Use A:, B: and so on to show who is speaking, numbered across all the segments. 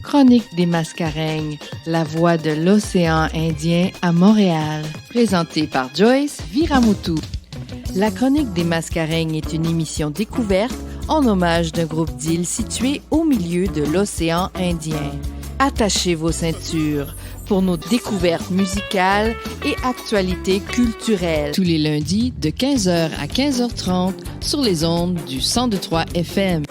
A: Chronique des Mascareignes, la voix de l'océan Indien à Montréal, présentée par Joyce Viramutu. La Chronique des Mascareignes est une émission découverte en hommage d'un groupe d'îles situé au milieu de l'océan Indien. Attachez vos ceintures pour nos découvertes musicales et actualités culturelles. Tous les lundis de 15h à 15h30 sur les ondes du 102.3 FM.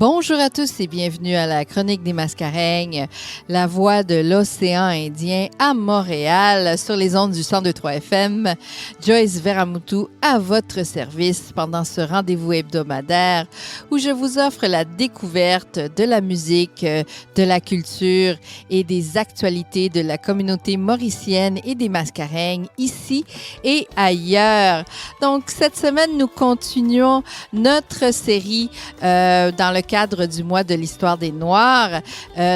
A: Bonjour à tous et bienvenue à la Chronique des Mascareignes, la voix de l'océan Indien à Montréal sur les ondes du 102.3 FM. Joyce Viramutu à votre service pendant ce rendez-vous hebdomadaire où je vous offre la découverte de la musique, de la culture et des actualités de la communauté mauricienne et des Mascareignes ici et ailleurs. Donc cette semaine, nous continuons notre série dans le cadre du mois de l'histoire des Noirs.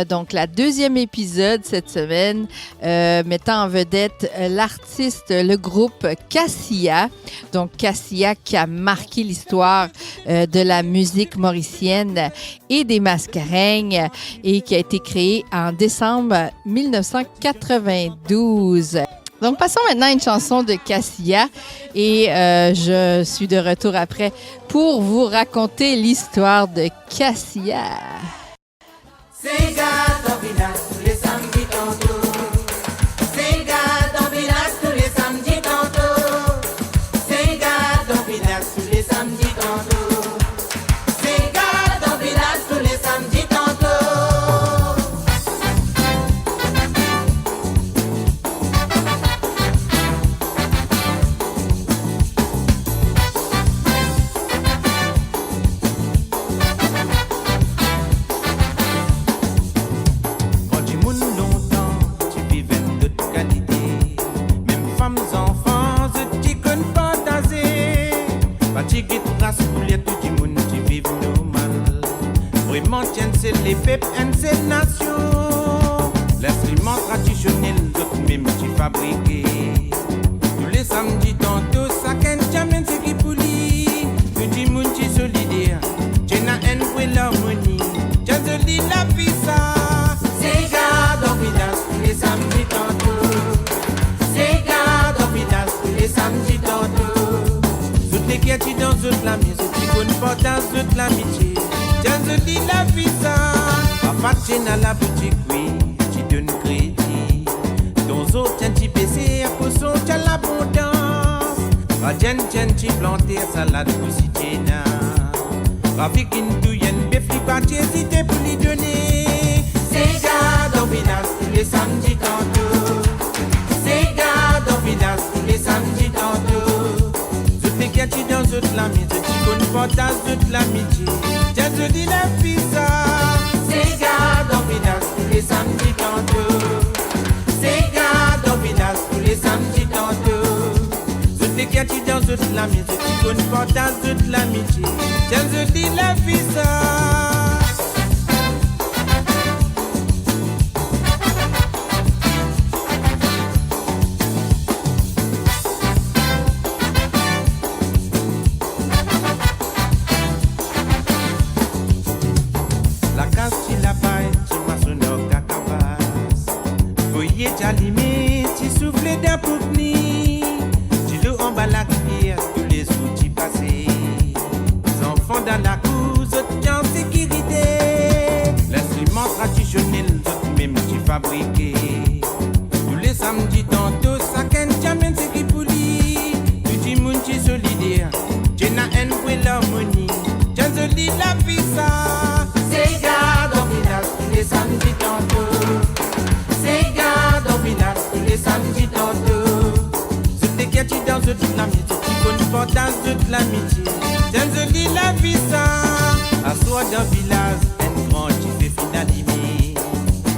A: Donc, la deuxième épisode cette semaine mettant en vedette l'artiste, le groupe Cassia. Donc, Cassia qui a marqué l'histoire de la musique mauricienne et des Mascareignes et qui a été créé en décembre 1992. Donc, passons maintenant à une chanson de Cassia et je suis de retour après pour vous raconter l'histoire de Cassia.
B: Les peuples et ces nations, l'instrument traditionnel d'autres même qui fabriqué. Tous les samedis tantôt, ça qu'un jamais c'est qui pouli. Que du monde qui solidaire, j'ai na haine ou l'harmonie. J'ai joli la vie ça. C'est gars dans village tous les samedis tantôt. C'est gars dans village tous les samedis tantôt. Toutes les qui dans toute la musique, qui connaissent pas dans toute l'amitié. J'ai joli la vie ça. Papa tient à la boutique, oui, tu donnes crédit. Ton autres tiens tu baisser, à cause tu as l'abondance. Radien tiens tu planter, salade pour si tu n'as. Ravi qu'une douillenne, béfli pas t'hésiter pour lui donner. C'est gars dans village tous les samedis tantôt. C'est gars dans village tous les samedis tantôt. Toutes les qui dans toute la mise, tu connais pas dans toute l'amitié. Tiens je dis la fille ça. C'est gars dans village tous les samedis tantôt. C'est gars dans village tous les samedis tantôt. Toutes les qui dans toute la mise, tu connais pas dans toute l'amitié. Tiens je dis la vie ça.
C: J'allume, tu souffles d'un poupni. Tu le emballes la rivière, tous les outils passés. Les enfants dans la cour, autres en sécurité. L'instrument traditionnel, autres même qui fabriqué. Tous les samedis tantôt, ça qu'un jamais c'est qui pouli. Tu dis moun qui solidaire, tu n'as haine ou l'harmonie. Tiens joli la vie ça.
B: C'est gars dans village tous les samedis tantôt. C'est gars dans village tous les samedis tantôt.
C: Toutes les qui dans toute l'amitié, qui connaissent pas dans toute l'amitié. Tiens joli la vie ça. À soi dans village, un grand qui fait finaliser.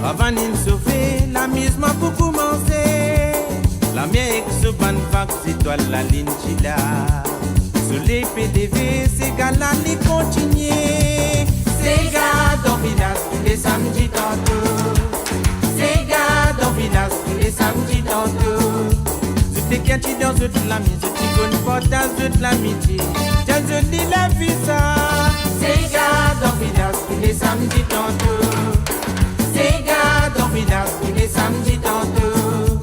C: Avant de sauver, l'amusement pour commencer. La mienne ex bonne vague, c'est toi la ligne là. Sur les PDV, c'est gars-là les continuer. C'est gars dans village tous les samedis tantôt. C'est gars dans village tous les samedis tantôt. Je t'ai qu'un dans toute la musique, tu connais pas dans toute l'amitié. Tiens, je dis la vie ça. C'est gars dans village tous les samedis tantôt. C'est gars dans village tous les samedis tantôt.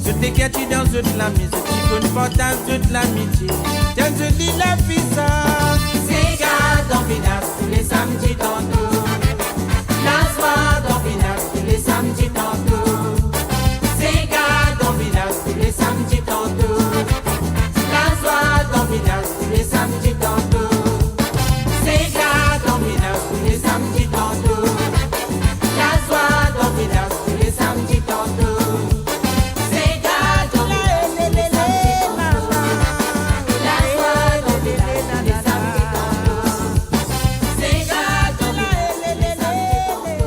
C: Je t'ai qu'un dans toute la musique, tu connais pas dans toute l'amitié. Tiens, je dis la vie ça. C'est gars dans village tous les samedis tantôt. La soirée dans village tous les samedis tantôt. C'est gars dans village tous les samedis tantôt. La soirée dans village tous les samedis tantôt. C'est gars dans village tous les samedis tantôt. La soirée dans village tous les samedis tantôt. C'est gars dans village tous les samedis tantôt. La soirée dans village tous les samedis tantôt. C'est gars dans village tous les samedis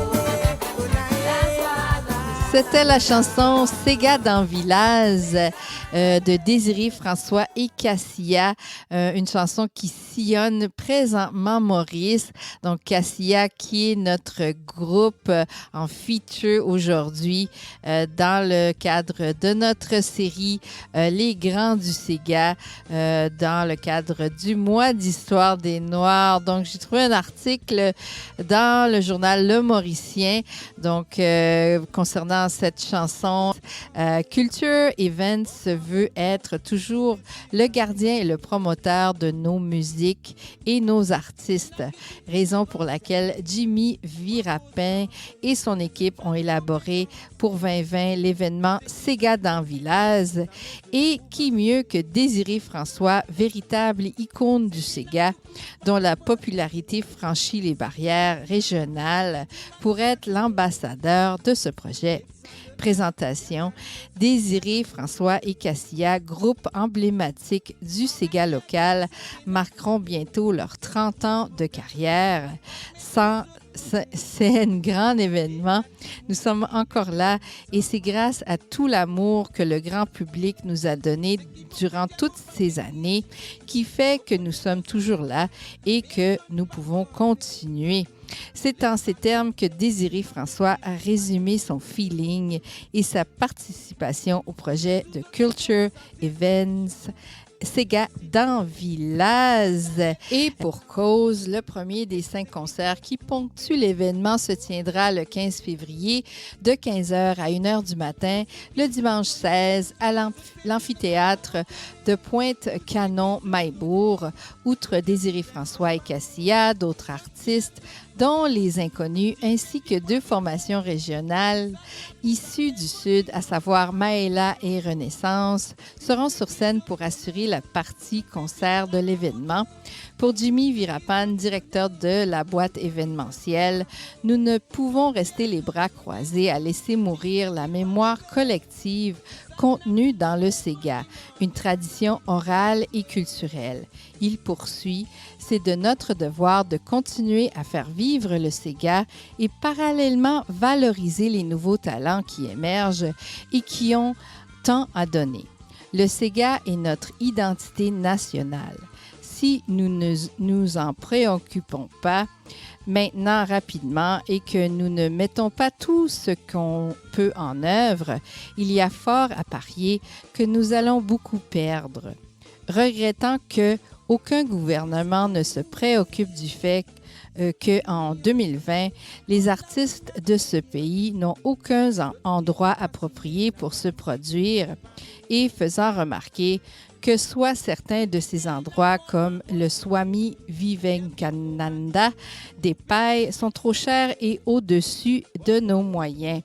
C: tantôt.
A: C'était la chanson Sega dans Village de Désiré François et Cassia, une chanson qui sillonne présentement Maurice. Donc Cassia qui est notre groupe en feature aujourd'hui dans le cadre de notre série Les Grands du Sega, dans le cadre du mois d'histoire des Noirs. Donc j'ai trouvé un article dans le journal Le Mauricien, donc concernant cette chanson. Culture Events veut être toujours le gardien et le promoteur de nos musiques et nos artistes, raison pour laquelle Jimmy Virapin et son équipe ont élaboré pour 2020 l'événement Sega dans Village. Et qui mieux que Désiré François, véritable icône du Sega, dont la popularité franchit les barrières régionales, pour être l'ambassadeur de ce projet. Présentation, Désiré François et Cassia, groupe emblématique du Sega local, marqueront bientôt leurs 30 ans de carrière. C'est un grand événement. Nous sommes encore là et c'est grâce à tout l'amour que le grand public nous a donné durant toutes ces années qui fait que nous sommes toujours là et que nous pouvons continuer. C'est en ces termes que Désiré François a résumé son feeling et sa participation au projet de Culture Events Sega dans Village. Et pour cause, le premier des 5 concerts qui ponctuent l'événement se tiendra le 15 février de 15h à 1h du matin, le dimanche 16 à l'amphithéâtre de Pointe-Canon-Maillebourg. Outre Désiré François et Cassia, d'autres artistes, dont les Inconnus, ainsi que 2 formations régionales issues du Sud, à savoir Maëla et Renaissance, seront sur scène pour assurer la partie concert de l'événement. Pour Jimmy Virapan, directeur de la boîte événementielle, nous ne pouvons rester les bras croisés à laisser mourir la mémoire collective contenue dans le Sega, une tradition orale et culturelle. Il poursuit, c'est de notre devoir de continuer à faire vivre le Sega et parallèlement valoriser les nouveaux talents qui émergent et qui ont tant à donner. Le Sega est notre identité nationale. Si nous ne nous en préoccupons pas maintenant rapidement et que nous ne mettons pas tout ce qu'on peut en œuvre, il y a fort à parier que nous allons beaucoup perdre. Regrettant que aucun gouvernement ne se préoccupe du fait qu'en 2020, les artistes de ce pays n'ont aucun endroit approprié pour se produire et faisant remarquer que soit certains de ces endroits comme le Swami Vivekananda des Pai sont trop chers et au-dessus de nos moyens,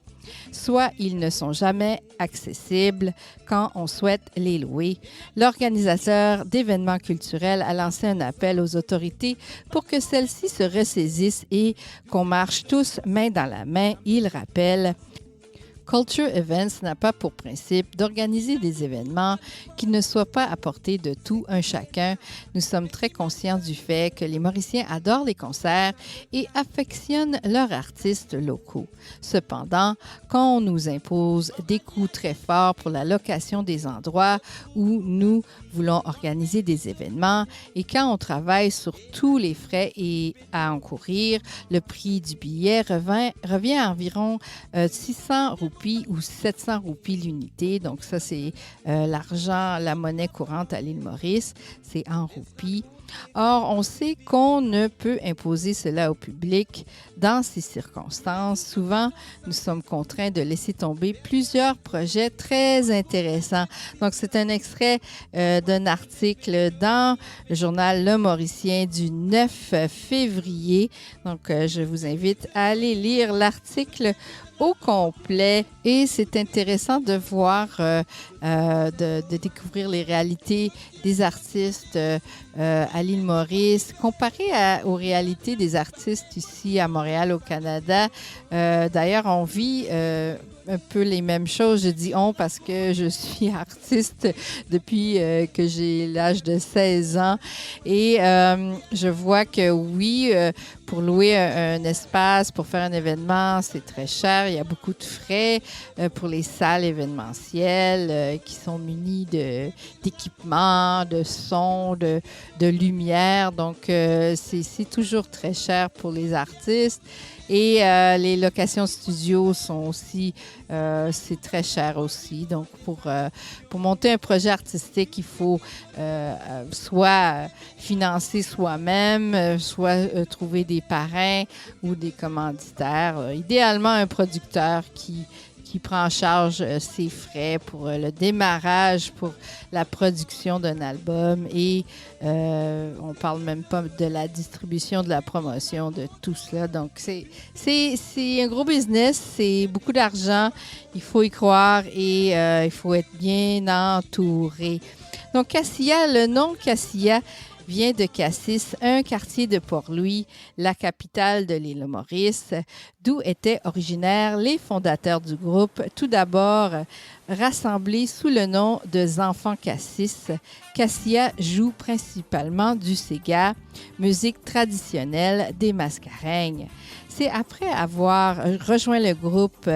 A: soit ils ne sont jamais accessibles quand on souhaite les louer. L'organisateur d'événements culturels a lancé un appel aux autorités pour que celles-ci se ressaisissent et qu'on marche tous main dans la main. Il rappelle Culture Events n'a pas pour principe d'organiser des événements qui ne soient pas à portée de tout un chacun. Nous sommes très conscients du fait que les Mauriciens adorent les concerts et affectionnent leurs artistes locaux. Cependant, quand on nous impose des coûts très forts pour la location des endroits où nous voulons organiser des événements et quand on travaille sur tous les frais et à encourir, le prix du billet revient à environ 600 roupies ou 700 roupies l'unité. Donc ça, c'est l'argent, la monnaie courante à l'île Maurice, c'est en roupies. Or, on sait qu'on ne peut imposer cela au public dans ces circonstances. Souvent, nous sommes contraints de laisser tomber plusieurs projets très intéressants. Donc, c'est un extrait d'un article dans le journal Le Mauricien du 9 février. Donc, je vous invite à aller lire l'article au complet et c'est intéressant de voir, de découvrir les réalités des artistes à l'île Maurice comparé aux réalités des artistes ici à Montréal, au Canada. D'ailleurs, on vit un peu les mêmes choses. Je dis on parce que je suis artiste depuis que j'ai l'âge de 16 ans et je vois que oui, pour louer un espace, pour faire un événement, c'est très cher. Il y a beaucoup de frais pour les salles événementielles qui sont munies d'équipements, de son, de lumière. Donc, c'est toujours très cher pour les artistes. Et les locations studio sont aussi, c'est très cher aussi. Donc, pour monter un projet artistique, il faut soit financer soi-même, soit trouver des parrains ou des commanditaires. Idéalement, un producteur qui prend en charge ses frais pour le démarrage, pour la production d'un album et on parle même pas de la distribution, de la promotion, de tout cela. Donc, c'est un gros business, c'est beaucoup d'argent, il faut y croire et il faut être bien entouré. Donc, Cassia, le nom Cassia vient de Cassis, un quartier de Port-Louis, la capitale de l'île Maurice, d'où étaient originaires les fondateurs du groupe. Tout d'abord, rassemblés sous le nom de Enfants Cassis, Cassia joue principalement du séga, musique traditionnelle des Mascareignes. C'est après avoir rejoint le groupe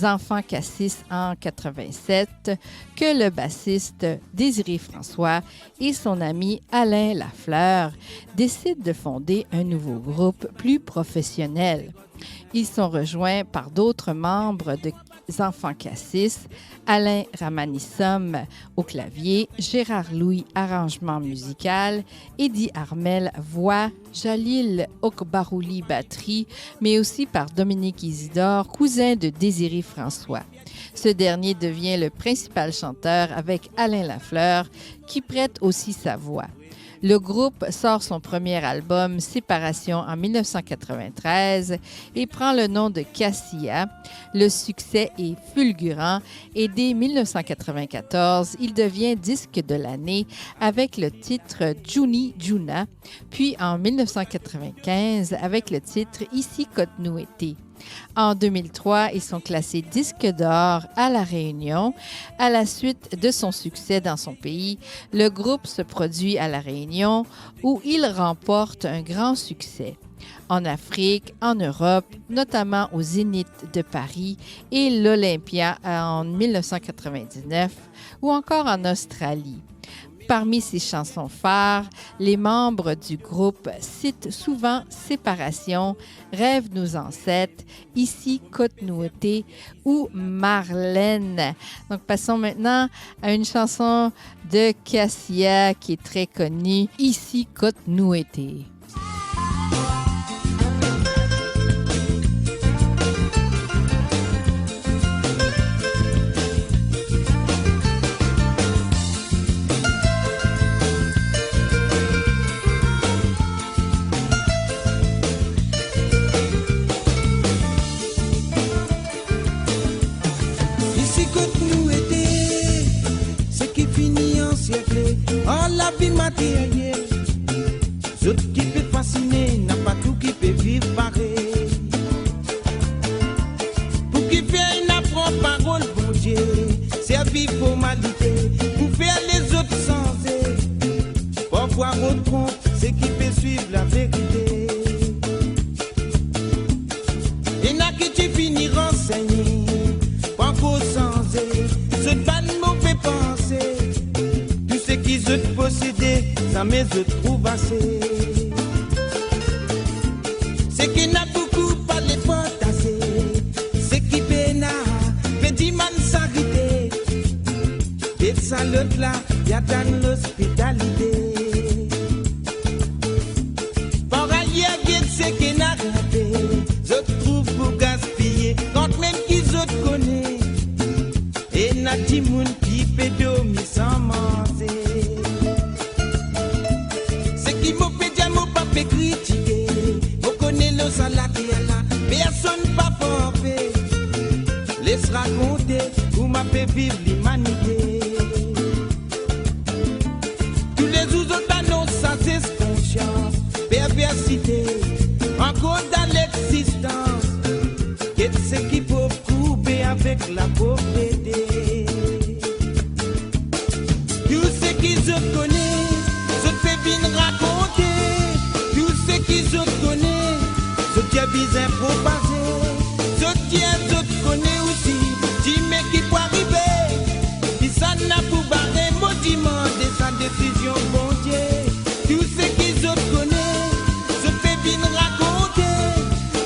A: Enfants Cassis en 87 que le bassiste Désiré François et son ami Alain Lafleur décident de fonder un nouveau groupe plus professionnel. Ils sont rejoints par d'autres membres de Enfants Cassis, Alain Ramanissom au clavier, Gérard Louis arrangement musical, Eddie Armel voix, Jalil Okbarouli batterie, mais aussi par Dominique Isidore, cousin de Désiré François. Ce dernier devient le principal chanteur avec Alain Lafleur, qui prête aussi sa voix. Le groupe sort son premier album, Séparation, en 1993 et prend le nom de Cassia. Le succès est fulgurant et dès 1994, il devient disque de l'année avec le titre Juni Juna, puis en 1995 avec le titre Ici Cote-nous été. En 2003, ils sont classés disque d'or à La Réunion. À la suite de son succès dans son pays, le groupe se produit à La Réunion où il remporte un grand succès. En Afrique, en Europe, notamment au Zénith de Paris et l'Olympia en 1999 ou encore en Australie. Parmi ses chansons phares, les membres du groupe citent souvent Séparation, Rêve nos ancêtres, Ici Cote-nous été ou Marlène. Donc passons maintenant à une chanson de Cassia qui est très connue, Ici Cote-nous été.
C: Oh, la vie matérielle, ce qui peut fasciner, n'a pas tout qui peut vivre pareil. Pour qui fait une apprend puis formalité pour faire les autres sensés. Parfois on trompe, c'est qui peut suivre la vérité. Et n'a que tu finis renseigné, pas qu'au sensé, ce pas de mauvais pensée. Tout ce qui se posséder, ça me se trouve assez. C'est qui n'a beaucoup parlé fantasé, c'est qui péna, petit man s'arrêter. Et ça l'autre là, y'a dans l'hospitalité. Par ailleurs, c'est qui n'a raté, je trouve pour gaspiller, quand même qu'ils autres connaissent. Et n'a dit moun qui peut dormir sans manger. C'est qui m'a fait dire, m'a pas fait critiquer. Vous connaissez le salaire qui est là, personne pas forfait. Laisse raconter, vous m'a fait vivre l'humanité. Tous les autres annoncent sans conscience, perversité, encore dans l'existence. Qu'est-ce qui peut couper avec la pauvreté? Tout ce qu'ils se connaissent, je te fais bien raconter. Tout ce qu'ils se connaissent, je tiens bien propagé. Je tiens, je te connais aussi. Dis-moi qui peut arriver. Qui ça n'a pour barrer, maudiment de sa décision, bon Dieu. Tout ce qu'ils se connaissent, je te fais bien raconter.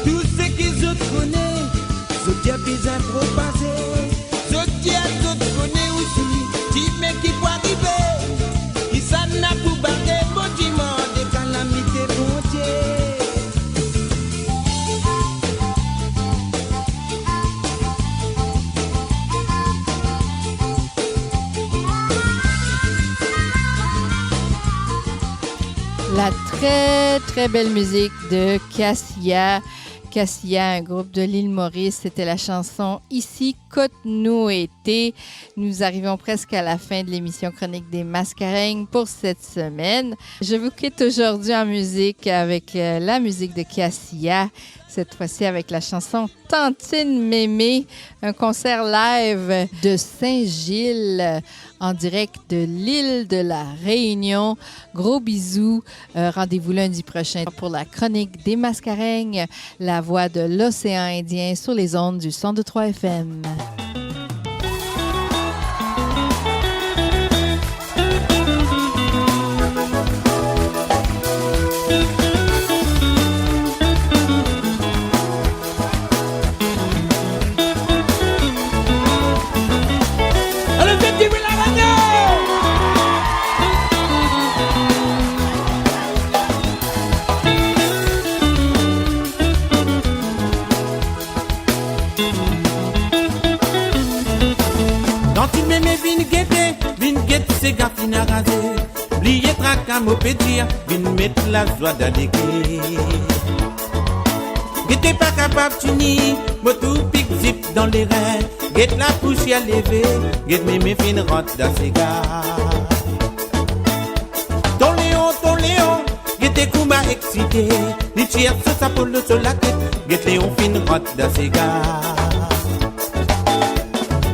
C: Tout ce qu'ils se connaissent, je tiens bien propagé. Je tiens, je te connais aussi. Dis-moi qui peut arriver. Qui ça n'a pour barrer, maudiment de calamité, bon Dieu.
A: La très belle musique de Cassia. Cassia, un groupe de l'île Maurice, c'était la chanson Ici Côte-nous été. Nous arrivons presque à la fin de l'émission Chronique des Mascareignes pour cette semaine. Je vous quitte aujourd'hui en musique avec la musique de Cassia, cette fois-ci avec la chanson Tantine Mémé, un concert live de Saint-Gilles en direct de l'île de la Réunion. Gros bisous. Rendez-vous lundi prochain pour la Chronique des Mascareignes, la voix de l'océan Indien sur les ondes du 102.3 FM.
C: C'est gaffine à raser, oubliez tracas, mon pétir, vine mettre la joie d'alléguer. T'es pas capable de tenir, mon tout pique zip dans les reins, guette la poussière levée, guette mes fines rentre dans ses gars. Ton Léon, guette Kouma excité, ni tire sur sa peau sur la tête, guette Léon fine rentre dans ses gars.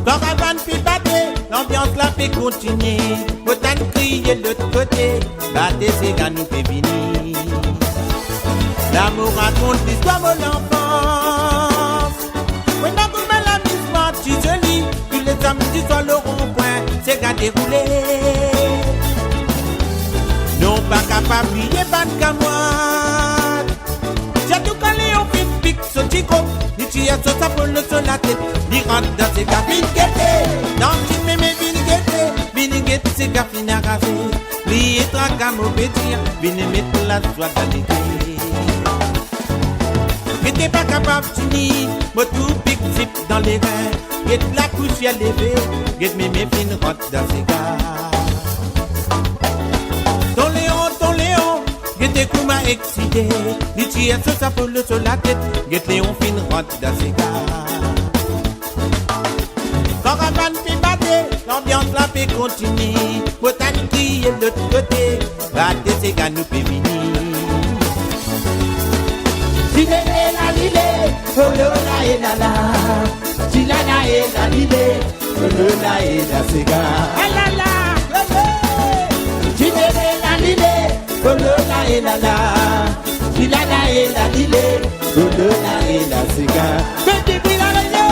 C: Caravane puis battre, l'ambiance la fait continuer. Autant crier de l'autre côté, battez ces gars nous fait venir. L'amour raconte l'histoire de l'enfance. Oui, ma gourmet l'amusement, tu joli. Tous les samedis soir le rond-point, c'est gars déroulé. Non pas capable d'oublier pas de camoine. J'ai tout calé en fin de pique, ce tico. Ni tu as sur sa peau sur la tête, ni rentre dans ses cabines guettées. Dans une mémé viniguette, c'est gaffine à raser. Lié tracas, mauvais tir, venez mettre la joie d'alléguer. Mais t'es pas capable de tenir, moi tout pique zip dans les reins. Guette la poussière levée, guette mes fines rentre dans ses gars. Ton Léon, guette Kouma excité. Ni tire sur sa peau sur la tête, guette Léon fine rentre dans ses gars. Caravane fait battre, l'ambiance la fait continuer. Botanique crier de l'autre côté, battez ces gars nous fait venir. Silene la lile, olo la e la la. Silana e la lile, le la et la sega. Alala, Chidele la lile, le la et la la. Chilala et la lile, le la et la sega. Petit bilala yo.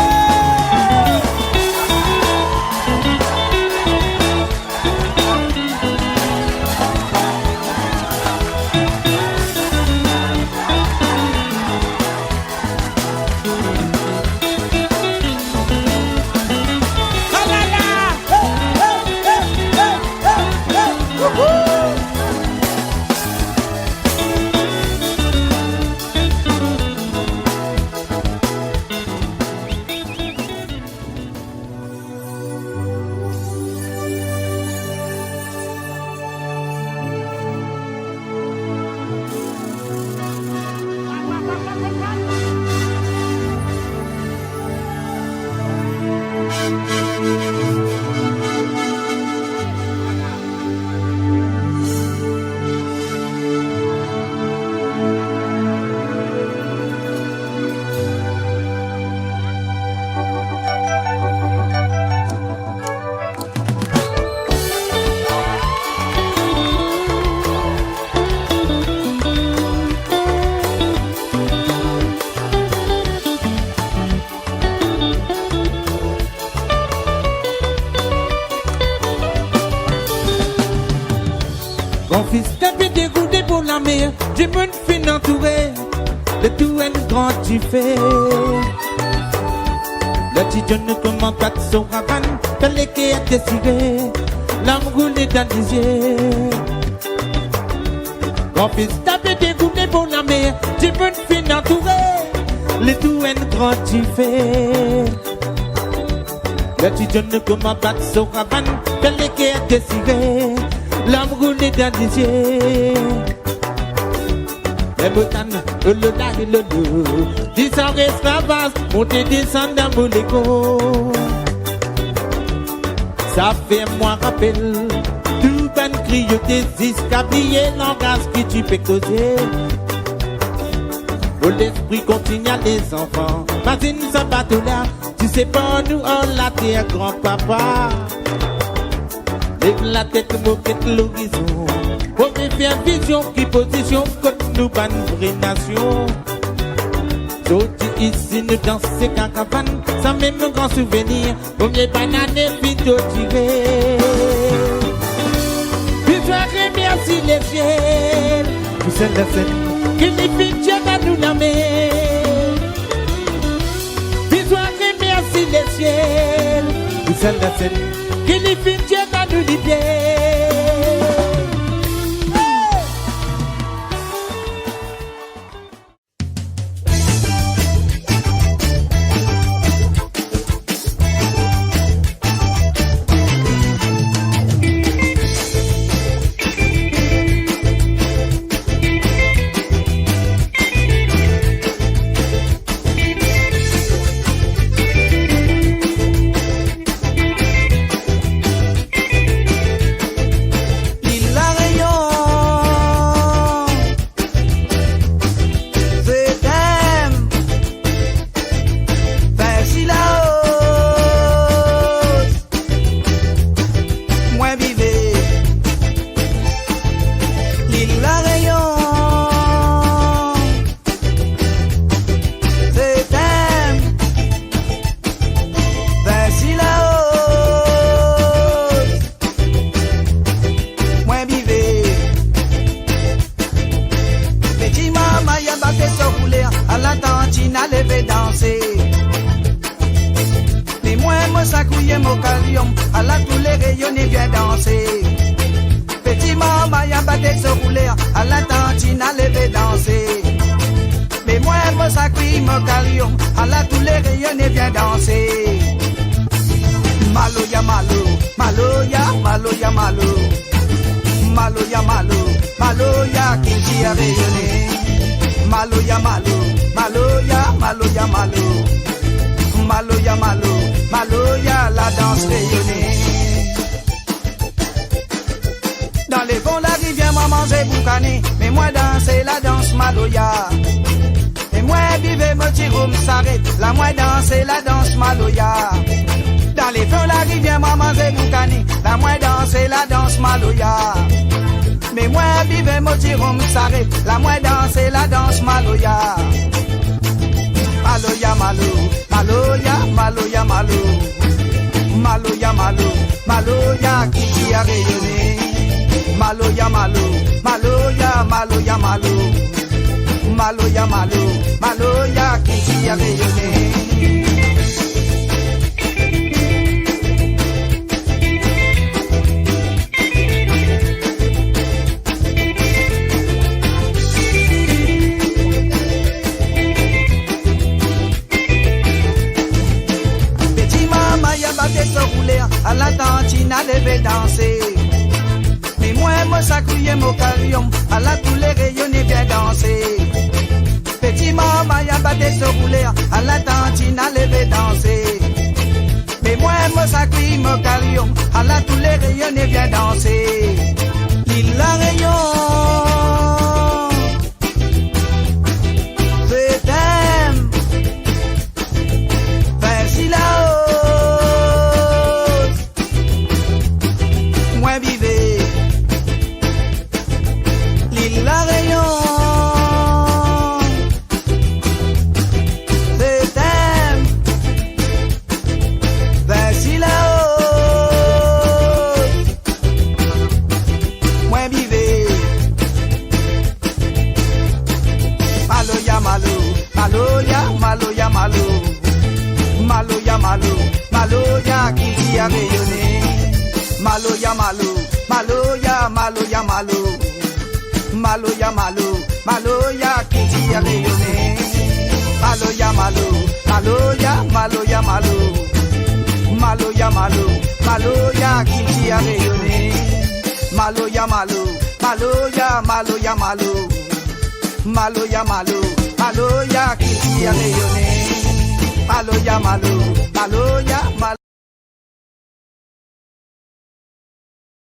B: J'ai bonne fin entouré de tout un grand tu fais. Le petit John ne commande pas de son ravane, t'as les qui a décidé, l'âme roulée dans les yeux. Mon fils tapé dégoûté pour la mer, j'ai bonne fin entouré, le tout un grand tu fais. Le petit John ne commande pas de son ravane, t'as les qui a décidé, l'âme roulée dans les yeux. Les botanes, le la et le loup, 10 ans esclavage, monter descendre dans mon égo. Ça fait moi rappel, tout ben crioter, escablier langage qui tu peux causer. Oh, l'esprit continue à les enfants, Martine ça bateau là, tu sais pas nous on la terre grand-papa. Lève la tête, moquette l'horizon, pour me faire vision qui position côté nous ban vraie nation. Sauter ici nous danser caravane, ça même un grand souvenir, premier banane et vidéo tiré. Puis je remercie les ciels, tout seul la scène, qui les pitié à nous la mer. Puis je remercie les ciels, tout seul la scène, qui les pitié à nous libérer.
C: La moi danser la danse Maloya. Dans les feux la
D: maloya. Mais moi vive motirom s'arrête, la moi danser la danse maloya. Maloya malo, maloya, maloya malo. Maloya malo, maloya qui a rayonné. Maloya malo, maloya, maloya malo. Maloya malo, maloya qui a rayonné. À la tantine, à lever danser. Mais moi, ça criait mon carillon. À la tous les rayons, bien danser. Petit maman, y'a pas de se rouler. À la tantine, à lever danser. Mais moi, ça criait mon carillon. À la tous les rayons, bien danser. Il a rayon. Je t'aime. Vas-y là-haut. Maloya qui a rayonné. Maloya malo, maloya, maloya malo. Maloya malo, maloya qui a rayonné. Maloya malo, maloya, maloya malo. Maloya malo, maloya qui a rayonné. Maloya malo, maloya, maloya malo. Maloya malo, maloya qui a rayonné. Maloya malo, maloya.